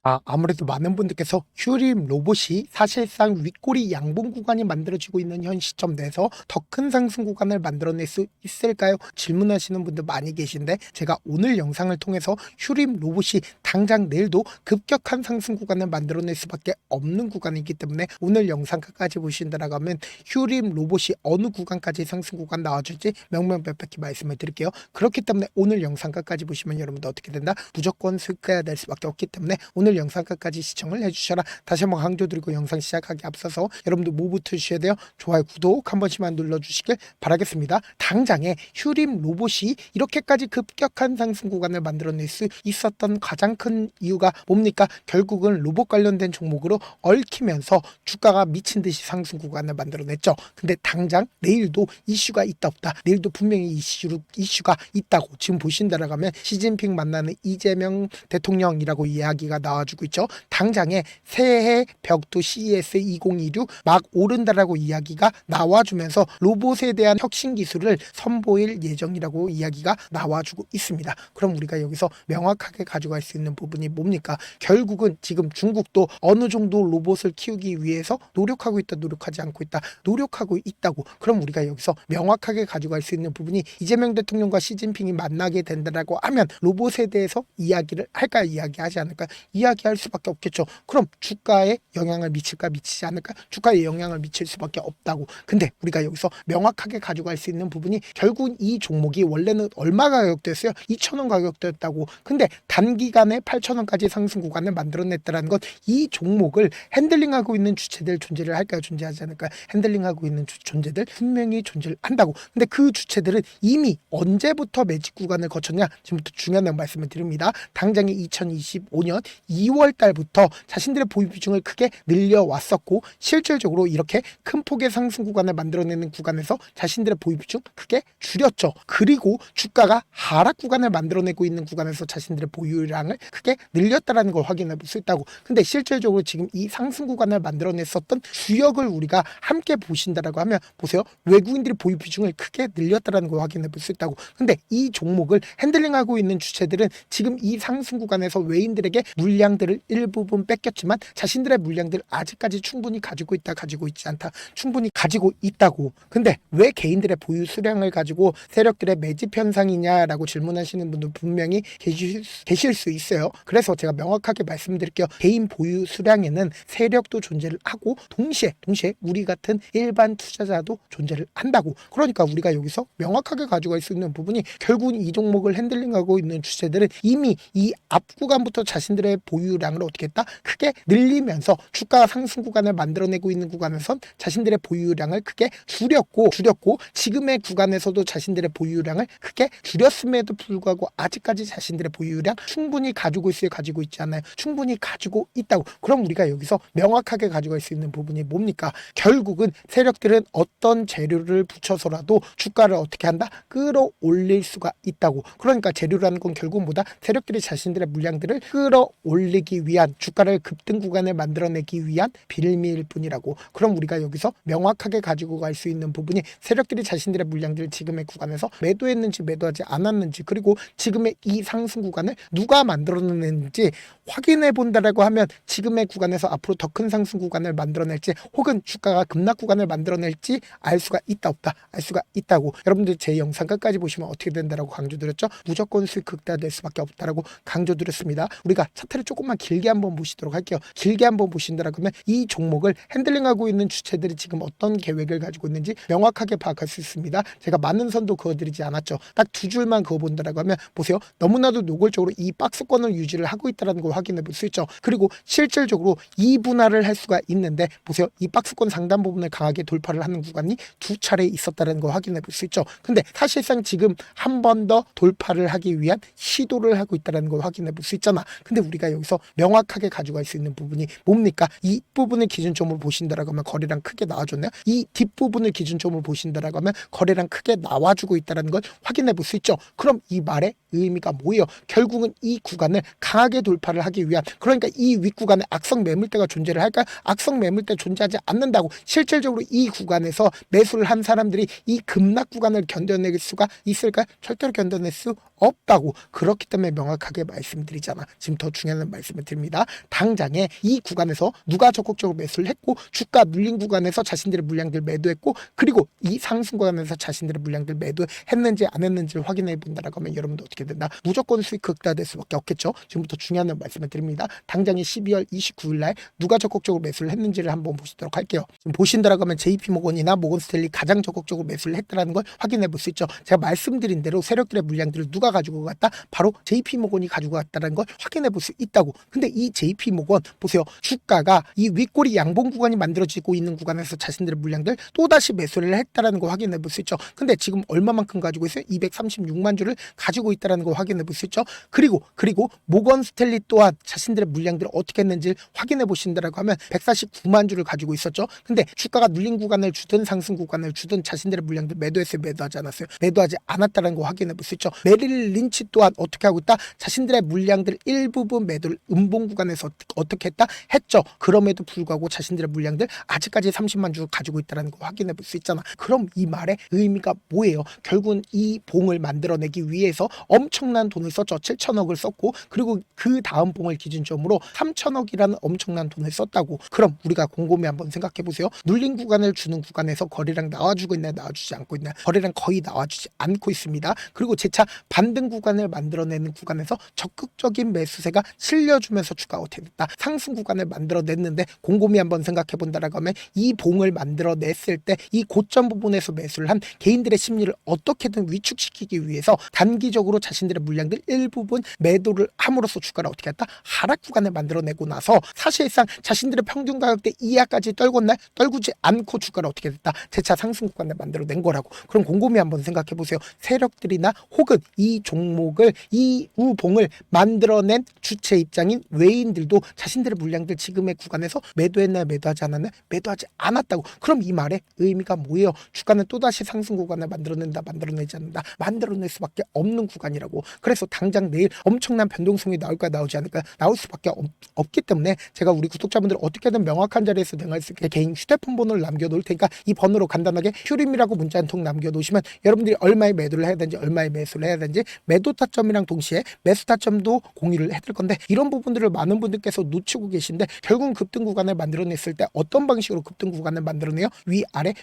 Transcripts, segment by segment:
아무래도 많은 분들께서 휴림 로봇이 사실상 윗꼬리 양봉 구간이 만들어지고 있는 현 시점 내에서 더 큰 상승 구간을 만들어낼 수 있을까요? 질문하시는 분들 많이 계신데, 제가 오늘 영상을 통해서 휴림 로봇이 당장 내일도 급격한 상승 구간을 만들어낼 수밖에 없는 구간이기 때문에 오늘 영상 끝까지 보신다라고 하면 휴림 로봇이 어느 구간까지 상승 구간 나와줄지 명명백백히 말씀을 드릴게요. 그렇기 때문에 오늘 영상 끝까지 보시면 여러분들 어떻게 된다? 무조건 수익해야 될 수밖에 없기 때문에 오늘 영상 끝까지 시청을 해주셔라. 다시 한번 강조드리고 영상 시작하기 앞서서 여러분들 뭐부터 주셔야 돼요? 좋아요, 구독 한 번씩만 눌러주시길 바라겠습니다. 당장에 휴림 로봇이 이렇게까지 급격한 상승 구간을 만들어낼 수 있었던 가장 큰 이유가 뭡니까? 결국은 로봇 관련된 종목으로 얽히면서 주가가 미친 듯이 상승 구간을 만들어냈죠. 근데 당장 내일도 이슈가 있다 없다. 내일도 분명히 이슈가 있다고 지금 보신다라고 하면 시진핑 만나는 이재명 대통령이라고 이야기가 나와주고 있죠. 당장에 새해 벽도 CES 2026 막 오른다라고 이야기가 나와주면서 로봇에 대한 혁신 기술을 선보일 예정이라고 이야기가 나와주고 있습니다. 그럼 우리가 여기서 명확하게 가져갈 수 있는 부분이 뭡니까? 결국은 지금 중국도 어느 정도 로봇을 키우기 위해서 노력하고 있다, 노력하지 않고 있다, 노력하고 있다고. 그럼 우리가 여기서 명확하게 가져갈 수 있는 부분이 이재명 대통령과 시진핑이 만나게 된다라고 하면 로봇에 대해서 이야기를 할까, 이야기하지 않을까? 이야기할 수밖에 없겠죠. 그럼 주가에 영향을 미칠까, 미치지 않을까? 주가에 영향을 미칠 수밖에 없다고. 근데 우리가 여기서 명확하게 가져갈 수 있는 부분이 결국은 이 종목이 원래는 얼마 가격대였어요? 2,000원 가격대였다고. 근데 단기간에 8,000원까지 상승 구간을 만들어냈다는 건 이 종목을 핸들링하고 있는 주체들 존재를 할까요? 존재하지 않을까요? 핸들링하고 있는 존재들 분명히 존재를 한다고. 근데 그 주체들은 이미 언제부터 매직 구간을 거쳤냐? 지금부터 중요한 말씀을 드립니다. 당장에 2025년 2월 달부터 자신들의 보유 비중을 크게 늘려왔었고, 실질적으로 이렇게 큰 폭의 상승 구간을 만들어내는 구간에서 자신들의 보유 비중 크게 줄였죠. 그리고 주가가 하락 구간을 만들어내고 있는 구간에서 자신들의 보유량을 크게 늘렸다라는 걸 확인해 볼 수 있다고. 근데 실질적으로 지금 이 상승 구간을 만들어냈었던 주역을 우리가 함께 보신다라고 하면 보세요. 외국인들이 보유 비중을 크게 늘렸다라는 걸 확인해 볼 수 있다고. 근데 이 종목을 핸들링하고 있는 주체들은 지금 이 상승 구간에서 외인들에게 물량들을 일부분 뺏겼지만 자신들의 물량들을 아직까지 충분히 가지고 있다, 가지고 있지 않다, 충분히 가지고 있다고. 근데 왜 개인들의 보유 수량을 가지고 세력들의 매집 현상이냐라고 질문하시는 분도 분명히 계실 수 있어요. 그래서 제가 명확하게 말씀드릴게요. 개인 보유 수량에는 세력도 존재를 하고 동시에 우리 같은 일반 투자자도 존재를 한다고. 그러니까 우리가 여기서 명확하게 가져갈 수 있는 부분이 결국은 이 종목을 핸들링하고 있는 주체들은 이미 이 앞 구간부터 자신들의 보유량을 어떻게 했다? 크게 늘리면서 주가 상승 구간을 만들어내고 있는 구간에선 자신들의 보유량을 크게 줄였고 지금의 구간에서도 자신들의 보유량을 크게 줄였음에도 불구하고 아직까지 자신들의 보유량 충분히 가지고 있지 않나요? 충분히 가지고 있다고. 그럼 우리가 여기서 명확하게 가져갈 수 있는 부분이 뭡니까? 결국은 세력들은 어떤 재료를 붙여서라도 주가를 어떻게 한다? 끌어올릴 수가 있다고. 그러니까 재료라는 건 결국 뭐다? 세력들이 자신들의 물량들을 끌어올리기 위한, 주가를 급등 구간을 만들어내기 위한 빌미일 뿐이라고. 그럼 우리가 여기서 명확하게 가지고 갈 수 있는 부분이 세력들이 자신들의 물량들을 지금의 구간에서 매도했는지 매도하지 않았는지, 그리고 지금의 이 상승 구간을 누가 만들어냈는지 확인해 본다라고 하면 지금의 구간에서 앞으로 더 큰 상승 구간을 만들어낼지, 혹은 주가가 급락 구간을 만들어낼지 알 수가 있다 없다? 알 수가 있다고. 여러분들 제 영상 끝까지 보시면 어떻게 된다라고 강조드렸죠? 무조건 수익 극대화될 수밖에 없다라고 강조드렸습니다. 우리가 차트를 조금만 길게 한번 보시도록 할게요. 길게 한번 보신다라고 하면 이 종목을 핸들링하고 있는 주체들이 지금 어떤 계획을 가지고 있는지 명확하게 파악할 수 있습니다. 제가 많은 선도 그어드리지 않았죠. 딱 두 줄만 그어본다라고 하면 보세요. 너무나도 노골적으로 이 박스권을 유지를 하고 있다는 걸 확인해 볼 수 있죠. 그리고 실질적으로 이 분할을 할 수가 있는데 보세요. 이 박스권 상단 부분을 강하게 돌파를 하는 구간이 두 차례 있었다는 걸 확인해 볼 수 있죠. 근데 사실상 지금 한 번 더 돌파를 하기 위한 시도를 하고 있다는 걸 확인해 볼 수 있잖아. 근데 우리가 여기서 명확하게 가져갈 수 있는 부분이 뭡니까? 이 부분을 기준점으로 보신다라고 하면 거래량 크게 나와줬나요? 이 뒷부분을 기준점으로 보신다라고 하면 거래량 크게 나와주고 있다는 걸 확인해 볼 수 있죠. 그럼 이 말의 의미가 뭐예요? 결국은 이 구간을 강하게 돌파를 하기 위한, 그러니까 이 윗구간에 악성 매물대가 존재를 할까요? 악성 매물대 존재하지 않는다고. 실질적으로 이 구간에서 매수를 한 사람들이 이 급락 구간을 견뎌낼 수가 있을까요? 절대로 견뎌낼 수 없다고. 그렇기 때문에 명확하게 말씀드리잖아. 지금 더 중요한 말씀을 드립니다. 당장에 이 구간에서 누가 적극적으로 매수를 했고 주가 눌린 구간에서 자신들의 물량들 매도했고 그리고 이 상승 구간에서 자신들의 물량들 매도했는지 안 했는지를 확인해 본다라고 하면 여러분도 어떻게 된다? 무조건 수익 극대화될 수밖에 없겠죠. 지금부터 중요한 말씀을 드립니다. 당장에 12월 29일 날 누가 적극적으로 매수를 했는지를 한번 보시도록 할게요. 지금 보신다라고 하면 JP모건이나 모건스탠리 가장 적극적으로 매수를 했다라는 걸 확인해 볼 수 있죠. 제가 말씀드린 대로 세력들의 물량들을 누가 가지고 갔다? 바로 JP모건이 가지고 갔다는 걸 확인해 볼 수 있다고. 근데 이 JP모건 보세요. 주가가 이 윗꼬리 양봉 구간이 만들어지고 있는 구간에서 자신들의 물량들 또다시 매수를 했다라는 걸 확인해 볼 수 있죠. 근데 지금 얼마만큼 가지고 있어요? 236만 주를 가지고 있다라는 걸 확인해 볼 수 있죠. 그리고 모건스탠리 또한 자신들의 물량들을 어떻게 했는지 확인해 보신다라고 하면 149만 주를 가지고 있었죠. 근데 주가가 눌린 구간을 주든 상승 구간을 주든 자신들의 물량들 매도했어요? 매도하지 않았어요? 매도하지 않았다는 거 확인해 볼 수 있죠. 메릴 린치 또한 어떻게 하고 있다? 자신들의 물량들 일부분 매도를 음봉 구간에서 어떻게 했다? 했죠. 그럼에도 불구하고 자신들의 물량들 아직까지 30만 주 가지고 있다는 거 확인해 볼 수 있잖아. 그럼 이 말의 의미가 뭐예요? 결국은 이 봉을 만들어내기 위해서 엄청난 돈을 썼죠. 7천억을 썼고 그리고 그 다음 봉을 기준점으로 3천억이라는 엄청난 돈을 썼다고. 그럼 우리가 곰곰이 한번 생각해 보세요. 눌린 구간을 주는 구간에서 거래량 나와주고 있나요? 나와주지 않고 있나요? 거래량 거의 나와주지 않고 있습니다. 그리고 재차 반등 구간을 만들어내는 구간에서 적극적인 매수세가 실려주면서 주가가 어떻게 됐다? 상승 구간을 만들어냈는데 곰곰이 한번 생각해 본다라고 하면 이 봉을 만들어냈을 때 이 고점 부분에서 매수를 한 개인들의 심리를 어떻게든 위축시키기 위해서 단기적으로 자신들의 물량들 일부분 매도를 함으로써 주가를 어떻게 했다? 하락 구간을 만들어내고 나서 사실상 자신들의 평균 가격대 이하까지 떨구지 않고 주가를 어떻게 됐다? 재차 상승 구간을 만들어낸 거라고. 그럼 곰곰이 한번 생각해 보세요. 세력들이나 혹은 이 종목을 이 우봉을 만들어낸 주체 입장인 외인들도 자신들의 물량들 지금의 구간에서 매도했나요? 매도하지 않았나요? 매도하지 않았다고. 그럼 이 말의 의미가 뭐예요? 주가는 또다시 상승 구간을 만들어낸다, 만들어내지 않는다, 만들어낼 수밖에 없는 구간이라고. 그래서 당장 내일 엄청난 변동성이 나올까 나오지 않을까? 나올 수밖에 없기 때문에 제가 우리 구독자분들 어떻게든 명확한 자리에서 대응할 수 있게 개인 휴대폰 번호를 남겨놓을 테니까 이 번호로 간단하게 휴림이라고 문자 한 통 남겨놓으시면 여러분들이 얼마의 매도를 해야 되는지 얼마의 매수를 해야 되는지 매도 타점이랑 동시에 매수 타점도 공유를 해드릴 건데 이런 부분들을 많은 분들께서 놓치고 계신데 결국은 급등 구간을 만들어냈을 때 어떤 방식으로 급등 구간을 만들어내요? 위아래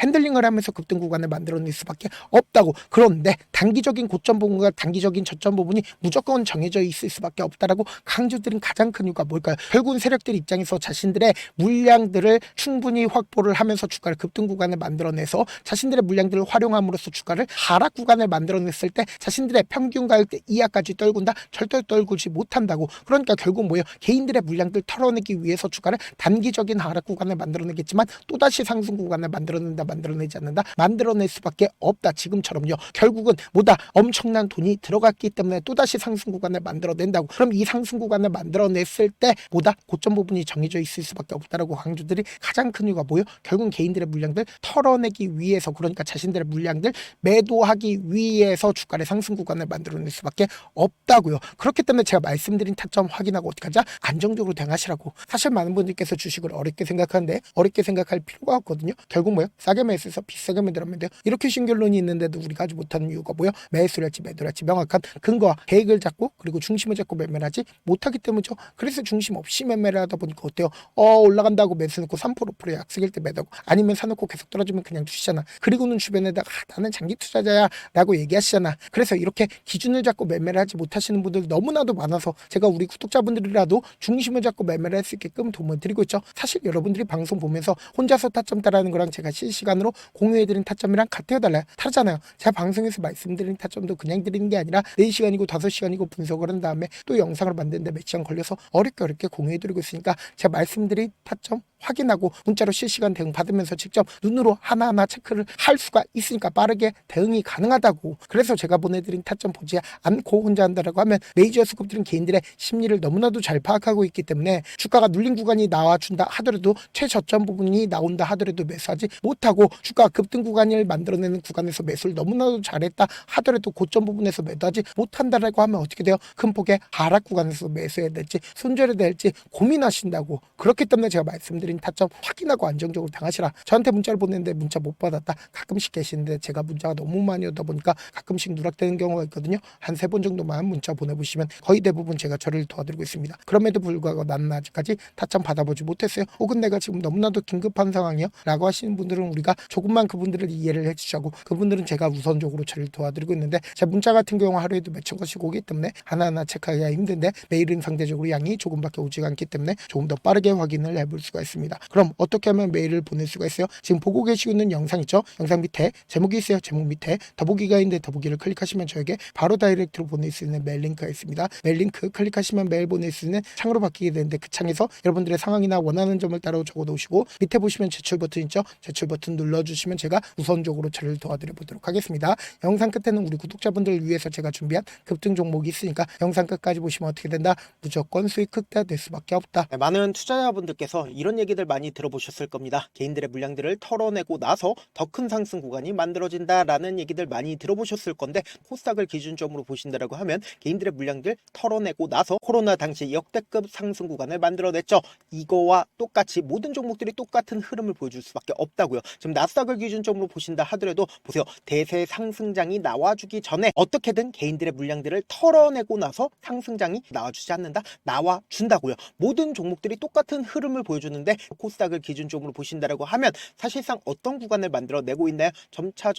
핸들링을 하면서 급등 구간을 만들어낼 수밖에 없다고. 그런데 단기적인 고점 부분과 단기적인 저점 부분이 무조건 정해져 있을 수밖에 없다라고 강조드린 가장 큰 이유가 뭘까요? 결국은 세력들 입장에서 자신들의 물량들을 충분히 확보를 하면서 주가를 급등 구간을 만들어내서 자신들의 물량들을 활용함으로써 주가를 하락 구간을 만들어냈을 때 자신들의 평균 가격대 이하까지 떨군다? 절대 떨구지 못한다고. 그러니까 결국 뭐예요? 개인들의 물량들 털어내기 위해서 주가를 단기적인 하락 구간을 만들어내겠지만 또다시 상승 구간을 만들어낸다, 만들어내지 않는다, 만들어낼 수밖에 없다. 지금처럼요. 결국은 뭐다? 엄청난 돈이 들어갔기 때문에 또다시 상승 구간을 만들어낸다고. 그럼 이 상승 구간을 만들어냈을 때 뭐다? 고점 부분이 정해져 있을 수밖에 없다라고 강조들이 가장 큰 이유가 뭐예요? 결국은 개인들의 물량들 털어내기 위해서, 그러니까 자신들의 물량들 매도하기 위해서 주가의 상승 구간을 만들어낼 수밖에 없다고요. 그렇기 때문에 제가 말씀드린 타점 확인하고 어떻게 하자? 안정적으로 대응하시라고. 사실 많은 분들께서 주식을 어렵게 생각하는데 어렵게 생각할 필요가 없거든요. 결국 뭐예요? 싸게 매수해서 비싸게 매도하면 돼요. 이렇게 신결론이 있는데도 우리가 하지 못하는 이유가 뭐예요? 매수를 할지 매도를 할지 명확한 근거와 계획을 잡고 그리고 중심을 잡고 매매를 하지 못하기 때문이죠. 그래서 중심 없이 매매를 하다 보니까 어때요? 올라간다고 매수 넣고 3% 5% 약속일 때 매도하고 아니면 사놓고 계속 떨어지면 그냥 두시잖아. 그리고는 주변에다가 나는 장기 투자자야 라고 얘기하시잖아. 그래서 이렇게 기준을 잡고 매매를 하지 못하시는 분들 너무나도 많아서 제가 우리 구독자분들이라도 중심을 잡고 매매를 할 수 있게끔 도움을 드리고 있죠. 사실 여러분들이 방송 보면서 혼자서 타점 따라하는 거랑 제가 실시간으로 공유해드린 타점이랑 같아요, 달라요? 다르잖아요. 제가 방송에서 말씀드린 타점도 그냥 드리는 게 아니라 4시간이고 5시간이고 분석을 한 다음에 또 영상을 만드는데 몇 시간 걸려서 어렵게 공유해드리고 있으니까 제가 말씀드린 타점 확인하고 문자로 실시간 대응 받으면서 직접 눈으로 하나하나 체크를 할 수가 있으니까 빠르게 대응이 가능하다고. 그래서 제가 보내드린 타점 보지 않고 혼자 한다라고 하면 메이저 수급들은 개인들의 심리를 너무나도 잘 파악하고 있기 때문에 주가가 눌린 구간이 나와준다 하더라도 최저점 부분이 나온다 하더라도 매수하지 못하고 주가 급등 구간을 만들어내는 구간에서 매수를 너무나도 잘했다 하더라도 고점 부분에서 매도하지 못한다라고 하면 어떻게 돼요? 큰 폭의 하락 구간에서 매수해야 될지 손절해야 될지 고민하신다고. 그렇기 때문에 제가 말씀드린 타점 확인하고 안정적으로 당하시라. 저한테 문자를 보냈는데 문자 못 받았다 가끔씩 계시는데 제가 문자가 너무 많이 오다 보니까 가끔씩 누락되는 경우가 있거든요. 한 3번 정도만 문자 보내보시면 거의 대부분 제가 제가 저를 도와드리고 있습니다. 그럼에도 불구하고 나는 아직까지 타점 받아보지 못했어요. 혹은 내가 지금 너무나도 긴급한 상황이요 라고 하시는 분들은 우리가 조금만 그분들을 이해를 해주자고, 그분들은 제가 우선적으로 저를 도와드리고 있는데, 제 문자 같은 경우 하루에도 몇천 건씩 오기 때문에 하나하나 체크하기가 힘든데, 메일은 상대적으로 양이 조금밖에 오지 않기 때문에 조금 더 빠르게 확인을 해볼 수가 있습니다. 그럼 어떻게 하면 메일을 보낼 수가 있어요? 지금 보고 계시고 있는 영상 있죠? 영상 밑에 제목이 있어요. 제목 밑에 더보기가 있는데 더보기를 클릭하시면 저에게 바로 다이렉트로 보낼 수 있는 메일 링크가 있습니다. 메일 링크 클릭하시면 메일 보낼 수 있는 창으로 바뀌게 되는데, 그 창에서 여러분들의 상황이나 원하는 점을 따로 적어 놓으시고 밑에 보시면 제출 버튼 있죠? 제출 버튼 눌러주시면 제가 우선적으로 저를 도와드려 보도록 하겠습니다. 영상 끝에는 우리 구독자분들을 위해서 제가 준비한 급등 종목이 있으니까 영상 끝까지 보시면 어떻게 된다? 무조건 수익 극대화될 수밖에 없다. 네, 많은 투자자분들께서 이런 얘기들 많이 들어보셨을 겁니다. 개인들의 물량들을 털어내고 나서 더 큰 상승 구간이 만들어진다라는 얘기들 많이 들어보셨을 건데, 코스닥을 기준점으로 보신다라고 하면 개인들의 물량들 털어내고 나서 코로나 당시 역대급 상승 구간을 만들어냈죠. 이거와 똑같이 모든 종목들이 똑같은 흐름을 보여줄 수밖에 없다고요. 지금 나스닥을 기준점으로 보신다 하더라도 보세요. 대세 상승장이 나와주기 전에 어떻게든 개인들의 물량들을 털어내고 나서 상승장이 나와주지 않는다? 나와준다고요. 모든 종목들이 똑같은 흐름을 보여주는데, 코스닥을 기준점으로 보신다라고 하면 사실상 어떤 구간을 만들어내고 있나요? 점차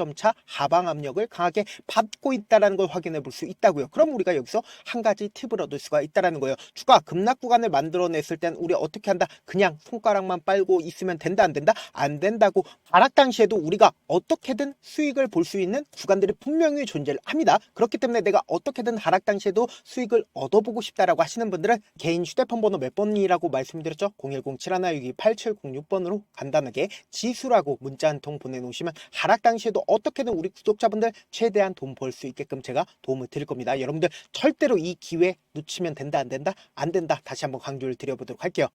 하방 압력을 강하게 받고 있다는 걸 확인해 볼 수 있다고요. 그럼 우리가 여기서 한 가지 팁을 얻을 수가 있다는 거예요. 주가 급락 구간을 만들어냈을 땐 우리 어떻게 한다? 그냥 손가락만 빨고 있으면 된다, 안 된다? 안 된다고. 하락 당시에도 우리가 어떻게든 수익을 볼 수 있는 구간들이 분명히 존재를 합니다. 그렇기 때문에 내가 어떻게든 하락 당시에도 수익을 얻어보고 싶다라고 하시는 분들은 개인 휴대폰 번호 몇 번이라고 말씀드렸죠? 010-7162-8706번으로 간단하게 지수라고 문자 한 통 보내놓으시면 하락 당시에도 어떻게든 우리 구독자분들 최대한 돈 벌 수 있게끔 제가 도움을 드릴 겁니다. 여러분들 절대로 이 기회 놓치면 된다, 안 된다? 안 된다. 다시 한번 강조를 드려보도록 할게요.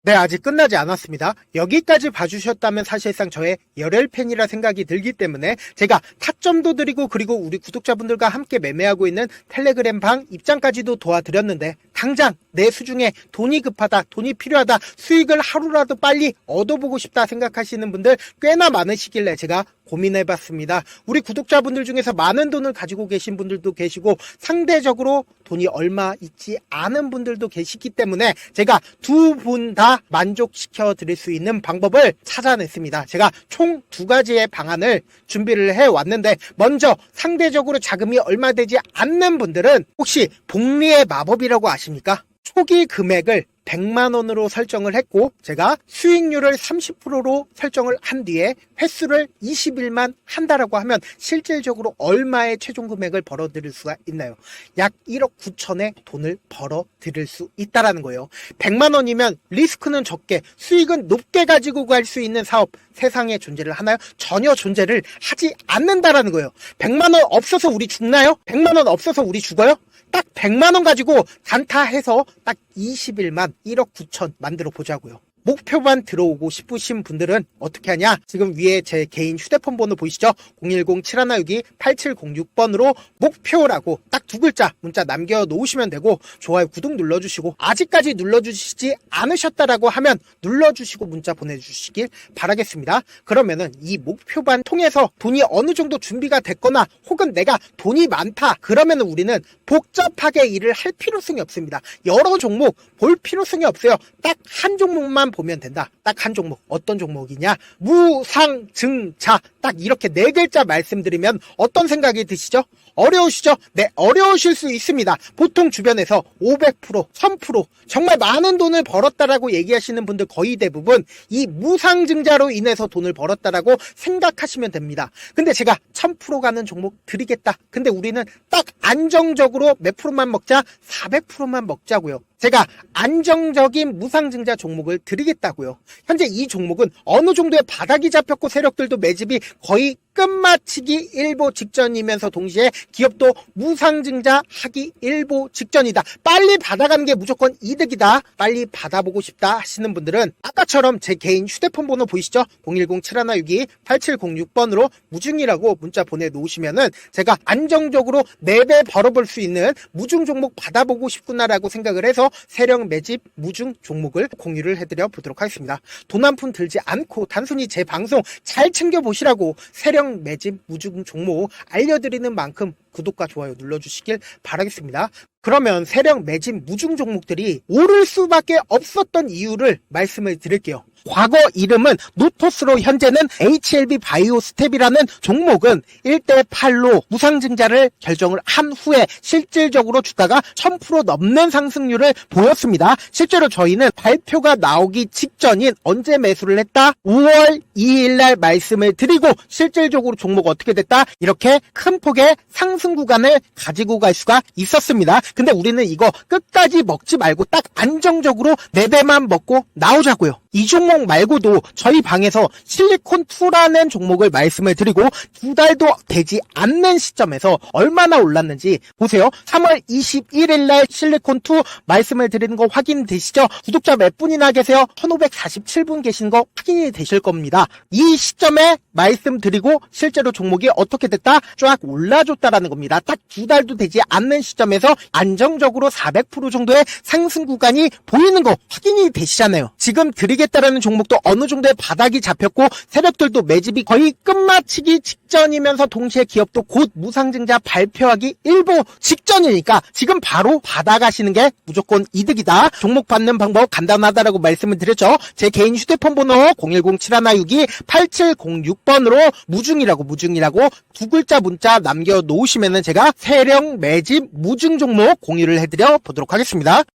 네, 아직 끝나지 않았습니다. 여기까지 봐주셨다면 사실상 저의 열혈 팬이라 생각이 들기 때문에 제가 타점도 드리고, 그리고 우리 구독자분들과 함께 매매하고 있는 텔레그램 방 입장까지도 도와드렸는데, 당장 내 수중에 돈이 급하다, 돈이 필요하다, 수익을 하루라도 빨리 얻어보고 싶다 생각하시는 분들 꽤나 많으시길래 제가 고민해봤습니다. 우리 구독자분들 중에서 많은 돈을 가지고 계신 분들도 계시고, 상대적으로 돈이 얼마 있지 않은 분들도 계시기 때문에 제가 두 분 다 만족시켜 드릴 수 있는 방법을 찾아냈습니다. 제가 총 두 가지의 방안을 준비를 해왔는데, 먼저 상대적으로 자금이 얼마 되지 않는 분들은 혹시 복리의 마법이라고 아십니까? 초기 금액을 100만원으로 설정을 했고, 제가 수익률을 30%로 설정을 한 뒤에 횟수를 20일만 한다라고 하면 실질적으로 얼마의 최종 금액을 벌어들일 수가 있나요? 약 1억 9천의 돈을 벌어들일 수 있다라는 거예요. 100만원이면 리스크는 적게 수익은 높게 가지고 갈 수 있는 사업, 세상에 존재를 하나요? 전혀 존재를 하지 않는다라는 거예요. 100만원 없어서 우리 죽나요? 100만원 없어서 우리 죽어요? 딱 100만원 가지고 단타해서 딱 20일만 1억 9천 만들어 보자고요. 목표만 들어오고 싶으신 분들은 어떻게 하냐? 지금 위에 제 개인 휴대폰 번호 보이시죠? 010-7162-8706번으로 목표라고 딱 두 글자 문자 남겨놓으시면 되고, 좋아요, 구독 눌러주시고, 아직까지 눌러주시지 않으셨다라고 하면 눌러주시고 문자 보내주시길 바라겠습니다. 그러면은 이 목표반 통해서 돈이 어느 정도 준비가 됐거나, 혹은 내가 돈이 많다 그러면은 우리는 복잡하게 일을 할 필요성이 없습니다. 여러 종목 볼 필요성이 없어요. 딱 한 종목만 보면 된다. 딱 한 종목. 어떤 종목이냐? 무상증자. 딱 이렇게 네 글자 말씀드리면 어떤 생각이 드시죠? 어려우시죠? 네, 어려우실 수 있습니다. 보통 주변에서 500%, 1000% 정말 많은 돈을 벌었다라고 얘기하시는 분들 거의 대부분 이 무상증자로 인해서 돈을 벌었다라고 생각하시면 됩니다. 근데 제가 1000% 가는 종목 드리겠다. 근데 우리는 딱 안정적으로 몇 프로만 먹자? 400%만 먹자고요. 제가 안정적인 무상증자 종목을 드리겠다고요. 현재 이 종목은 어느 정도의 바닥이 잡혔고 세력들도 매집이 거의 끝마치기 일보 직전이면서 동시에 기업도 무상증자 하기 일보 직전이다. 빨리 받아가는 게 무조건 이득이다. 빨리 받아보고 싶다 하시는 분들은 아까처럼 제 개인 휴대폰 번호 보이시죠? 010-7162-8706번으로 무중이라고 문자 보내놓으시면은 제가 안정적으로 4배 벌어볼 수 있는 무중 종목 받아보고 싶구나라고 생각을 해서 세력 매집 무중 종목을 공유를 해드려 보도록 하겠습니다. 돈 한 푼 들지 않고 단순히 제 방송 잘 챙겨보시라고 세력 매집 무중 종목 알려드리는 만큼 구독과 좋아요 눌러주시길 바라겠습니다. 그러면 세력 매집 무중 종목들이 오를 수밖에 없었던 이유를 말씀을 드릴게요. 과거 이름은 노토스로 현재는 HLB 바이오스텝이라는 종목은 1대8로 무상증자를 결정을 한 후에 실질적으로 주가가 1000% 넘는 상승률을 보였습니다. 실제로 저희는 발표가 나오기 직전인 언제 매수를 했다? 5월 2일 날 말씀을 드리고 실질적으로 종목 어떻게 됐다? 이렇게 큰 폭의 상승 구간을 가지고 갈 수가 있었습니다. 근데 우리는 이거 끝까지 먹지 말고 딱 안정적으로 4배만 먹고 나오자고요. 이 종목 말고도 저희 방에서 실리콘2라는 종목을 말씀을 드리고 2달도 되지 않는 시점에서 얼마나 올랐는지 보세요. 3월 21일 날 실리콘2 말씀을 드리는 거 확인되시죠? 구독자 몇 분이나 계세요? 1547분 계신 거 확인이 되실 겁니다. 이 시점에 말씀드리고 실제로 종목이 어떻게 됐다? 쫙 올라줬다라는 겁니다. 딱 2달도 되지 않는 시점에서 안정적으로 400% 정도의 상승 구간이 보이는 거 확인이 되시잖아요. 지금 드리겠다라는 종목도 어느 정도의 바닥이 잡혔고 세력들도 매집이 거의 끝마치기 직전이면서 동시에 기업도 곧 무상증자 발표하기 일보 직전이니까 지금 바로 받아가시는 게 무조건 이득이다. 종목 받는 방법 간단하다라고 말씀을 드렸죠. 제 개인 휴대폰 번호 010-7162-8706번으로 무중이라고 두 글자 문자 남겨놓으시면은 제가 세력 매집 무중 종목 공유를 해드려 보도록 하겠습니다.